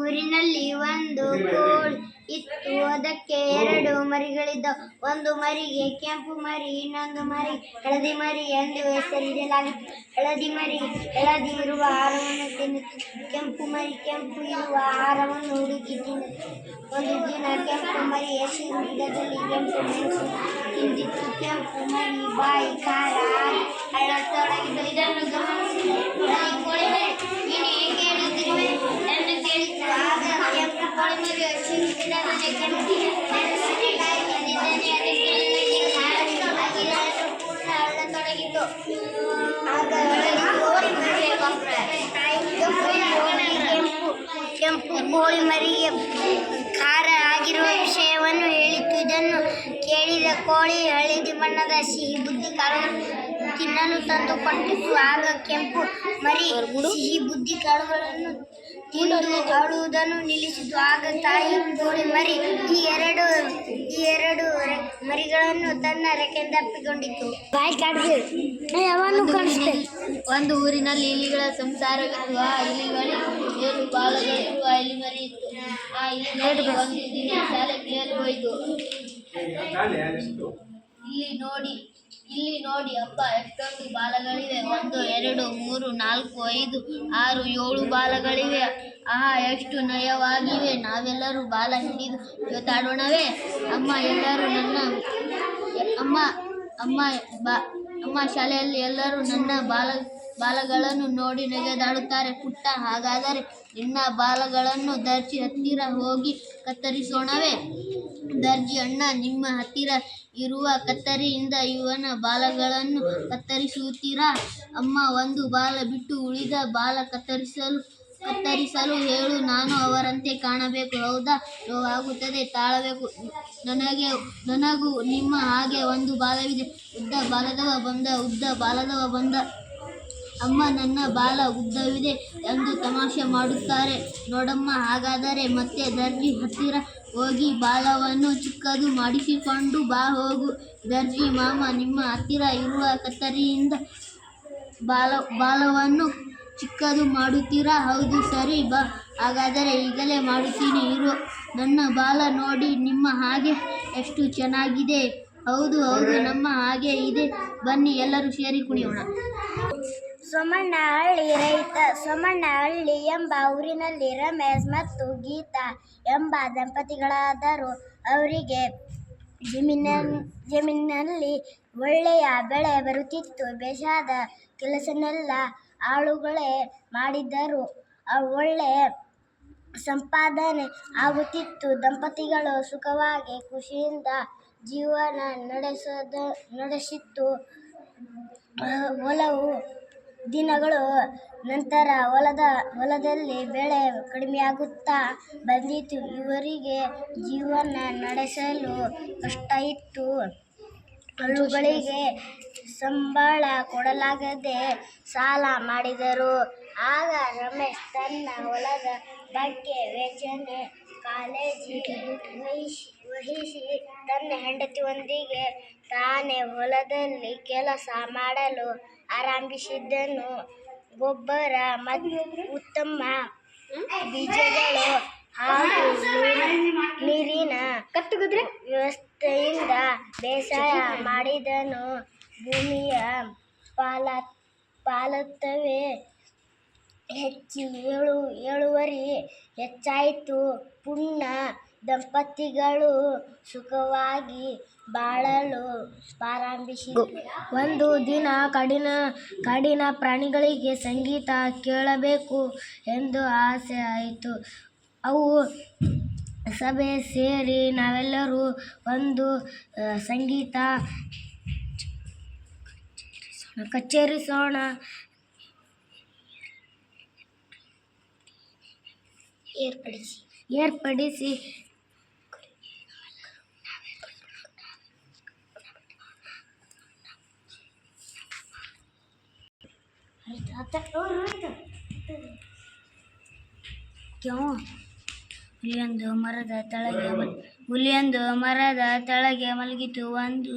ಊರಿನಲ್ಲಿ ಒಂದು ಕೋಳಿ ಇತ್ತು. ಅದಕ್ಕೆ 2 ಮರಿಗಳಿದ್ದವು. ಒಂದು ಮರಿಗೆ ಕೆಂಪು ಮರಿ, ಇನ್ನೊಂದು ಮರಿ ಹಳದಿ ಮರಿ ಎಂದು ಹೆಸರಿಡಲಾಗಿತ್ತು. ಹಳದಿ ಮರಿ ಹಳದಿ ಇರುವ ಆಹಾರವನ್ನು ತಿನ್ನುತ್ತಿತ್ತು. ಕೆಂಪು ಮರಿ ಕೆಂಪು ಇರುವ ಆಹಾರವನ್ನು ಹುಡುಕಿ ತಿನ್ನುತ್ತಿತ್ತು. ಒಂದು ದಿನ ಕೆಂಪು ಮರಿ ಹಸಿರು ಗಿಡದಲ್ಲಿ ಕೆಂಪು ಮೆಣಸು ತಿಂದಿತ್ತು. ಕೆಂಪು ಮರಿ ಬಾಯಿ ಖಾರ ಅಳ್ಳತೊಡಗಿತು. ಇದನ್ನು ಗಮನಿಸಿದ ಹಳದಿ ಕೋಳಿ ಮರಿ, ನೀನು ಏಕೆ ಅಳುತ್ತಿರುವೆ ಎಂದು ಕೇಳಿತು. ಆಗ ಕೆಂಪು ಕೋಳಿ ಮರಿ ಹಸಿರು ಗಿಡದಲ್ಲಿ ಕೆಂಪು ಮೆಣಸಿನಕಾಯಿ ತಿಂದಿದ್ದೇನೆ, ಅದಕ್ಕೆ ನನಗೆ ಖಾರ ಪೂರ್ಣ ಅಳ್ಳತೊಡಗಿತು. ಆಗ ಕೆಂಪು ಕೋಳಿ ಮರಿಗೆ ಖಾರ ಆಗಿರುವ ವಿಷಯವನ್ನು ಹೇಳಿತು. ಇದನ್ನು ಕೇಳಿದ ಕೋಳಿ ಹಳದಿ ಬಣ್ಣದ ಸಿಹಿ ಬುದ್ಧಿ ಕಾಳುಗಳನ್ನು ತಿನ್ನಲು ತಂದು ಕೊಟ್ಟಿತು. ಆಗ ಕೆಂಪು ಮರಿ ಸಿಹಿ ಬುದ್ಧಿ ಕಾಳುಗಳನ್ನು ತಿಂದು ಅಳುವುದನ್ನು ನಿಲ್ಲಿಸಿತು. ಆಗ ತಾಯಿ ಕೋಳಿ ಮರಿ ಈ ಎರಡು ಮರಿಗಳನ್ನು ತನ್ನ ರೆಕ್ಕೆಯಿಂದ ಅಪ್ಪಿಕೊಂಡಿತು. ಒಂದು ಊರಿನಲ್ಲಿ ಇಲಿಗಳ ಸಂಸಾರವಿತ್ತು. ಆ ಇಲಿಗಳಿಗೆ 7 ಬಾಲಗಳಿರುವ ಇಲಿಮರಿ ಇತ್ತು. ಆ ಇಲಿಮರಿ ಒಂದು ದಿನ ಶಾಲೆಗೆ ಕೇಳಿ ಹೋಯಿತು. ಇಲ್ಲಿ ನೋಡಿ ಅಪ್ಪ, ಎಷ್ಟೊಂದು ಬಾಲಗಳಿವೆ. 1 2 3 4 5 6 7 ಬಾಲಗಳಿವೆ. ಆಹಾ, ಎಷ್ಟು ನಯವಾಗಿವೆ. ನಾವೆಲ್ಲರೂ ಬಾಲ ಹಿಡಿದು ಜೋತಾಡೋಣವೇ? ಅಮ್ಮ ಶಾಲೆಯಲ್ಲಿ ಎಲ್ಲರೂ ನನ್ನ ಬಾಲಗಳನ್ನು ನೋಡಿ ನಗೆದಾಡುತ್ತಾರೆ. ಪುಟ್ಟ, ಹಾಗಾದರೆ ನಿನ್ನ ಬಾಲಗಳನ್ನು ದರ್ಜಿ ಹತ್ತಿರ ಹೋಗಿ ಕತ್ತರಿಸೋಣವೇ? ದರ್ಜಿ ಅಣ್ಣ, ನಿಮ್ಮ ಹತ್ತಿರ ಇರುವ ಕತ್ತರಿಯಿಂದ ಇವನ ಬಾಲಗಳನ್ನು ಕತ್ತರಿಸುತ್ತೀರಾ? ಅಮ್ಮ, ಒಂದು ಬಾಲ ಬಿಟ್ಟು ಉಳಿದ ಬಾಲ ಕತ್ತರಿಸಲು ಹೇಳು. ನಾನು ಅವರಂತೆ ಕಾಣಬೇಕು. ಹೌದಾ? ನೋವಾಗುತ್ತದೆ, ತಾಳಬೇಕು. ನನಗೂ ನಿಮ್ಮ ಹಾಗೆ ಒಂದು ಬಾಲವಿದೆ. ಉದ್ದ ಬಾಲದವ ಬಂದ. ಅಮ್ಮ, ನನ್ನ ಬಾಲ ಉದ್ದವಿದೆ ಎಂದು ತಮಾಷೆ ಮಾಡುತ್ತಾರೆ. ನೋಡಮ್ಮ, ಹಾಗಾದರೆ ಮತ್ತೆ ದರ್ಜಿ ಹತ್ತಿರ ಹೋಗಿ ಬಾಲವನ್ನು ಚಿಕ್ಕದು ಮಾಡಿಸಿಕೊಂಡು ಬಾ ಹೋಗು. ದರ್ಜಿ ಮಾಮ, ನಿಮ್ಮ ಹತ್ತಿರ ಇರುವ ಕತ್ತರಿಯಿಂದ ಬಾಲವನ್ನು ಚಿಕ್ಕದು ಮಾಡುತ್ತೀರಾ? ಹೌದು, ಸರಿ, ಬಾ. ಹಾಗಾದರೆ ಈಗಲೇ ಮಾಡುತ್ತೀನಿ ಇರು. ನನ್ನ ಬಾಲ ನೋಡಿ, ನಿಮ್ಮ ಹಾಗೆ ಎಷ್ಟು ಚೆನ್ನಾಗಿದೆ. ಹೌದು, ನಮ್ಮ ಹಾಗೆ ಇದೆ. ಬನ್ನಿ, ಎಲ್ಲರೂ ಸೇರಿ ಕುಣಿಯೋಣ. ಸೋಮಣ್ಣಹಳ್ಳಿ ರೈತ. ಸೋಮಣ್ಣಹಳ್ಳಿ ಎಂಬ ಊರಿನಲ್ಲಿ ರಮೇಶ್ ಮತ್ತು ಗೀತಾ ಎಂಬ ದಂಪತಿಗಳಾದರು. ಅವರಿಗೆ ಜಮೀನಿನಲ್ಲಿ ಒಳ್ಳೆಯ ಬೆಳೆ ಬರುತ್ತಿತ್ತು. ಬೇಸಾಯದ ಕೆಲಸನೆಲ್ಲ ಆಳುಗಳೇ ಮಾಡಿದ್ದರು. ಒಳ್ಳೆ ಸಂಪಾದನೆ ಆಗುತ್ತಿತ್ತು. ದಂಪತಿಗಳು ಸುಖವಾಗಿ ಖುಷಿಯಿಂದ ಜೀವನ ನಡೆಸಿತ್ತು. ಹಲವು ದಿನಗಳ ನಂತರ ಹೊಲದಲ್ಲಿ ಬೆಳೆ ಕಡಿಮೆಯಾಗುತ್ತಾ ಬಂದಿತು. ಇವರಿಗೆ ಜೀವನ ನಡೆಸಲು ಕಷ್ಟ ಇತ್ತು. ಆಳುಗಳಿಗೆ ಸಂಬಳ ಕೊಡಲಾಗದೆ ಸಾಲ ಮಾಡಿದರು. ಆಗ ರಮೇಶ್ ತನ್ನ ಹೊಲದ ಬಗ್ಗೆ ಕಾಳಜಿ ವಹಿಸಿ ತನ್ನ ಹೆಂಡತಿಯೊಂದಿಗೆ ತಾನೇ ಹೊಲದಲ್ಲಿ ಕೆಲಸ ಮಾಡಲು ಆರಂಭಿಸಿದನು. ಗೊಬ್ಬರ ಮತ್ತು ಉತ್ತಮ ಬೀಜಗಳು ಹಾಗೂ ನೀರಿನ ವ್ಯವಸ್ಥೆಯಿಂದ ಬೇಸಾಯ ಮಾಡಿದನು. ಭೂಮಿಯ ಫಲವತ್ತತೆ ಹೆಚ್ಚಿ ಇಳುವರಿ ಹೆಚ್ಚಾಯಿತು. ಪುನಃ ದಂಪತಿಗಳು ಸುಖವಾಗಿ ಬಾಳಲು ಪ್ರಾರಂಭಿಸಿದರು. ಒಂದು ದಿನ ಕಾಡಿನ ಪ್ರಾಣಿಗಳಿಗೆ ಸಂಗೀತ ಕೇಳಬೇಕು ಎಂದು ಆಸೆ ಆಯಿತು. ಅವು ಸಭೆ ಸೇರಿ ನಾವೆಲ್ಲರೂ ಒಂದು ಸಂಗೀತ ಕಚೇರಿಸೋಣ ಏರ್ಪಡಿಸಿ ಹುಲಿಯೊಂದು ಮರದ ತೆಳಗೆ ಮಲಗಿತು. ಒಂದು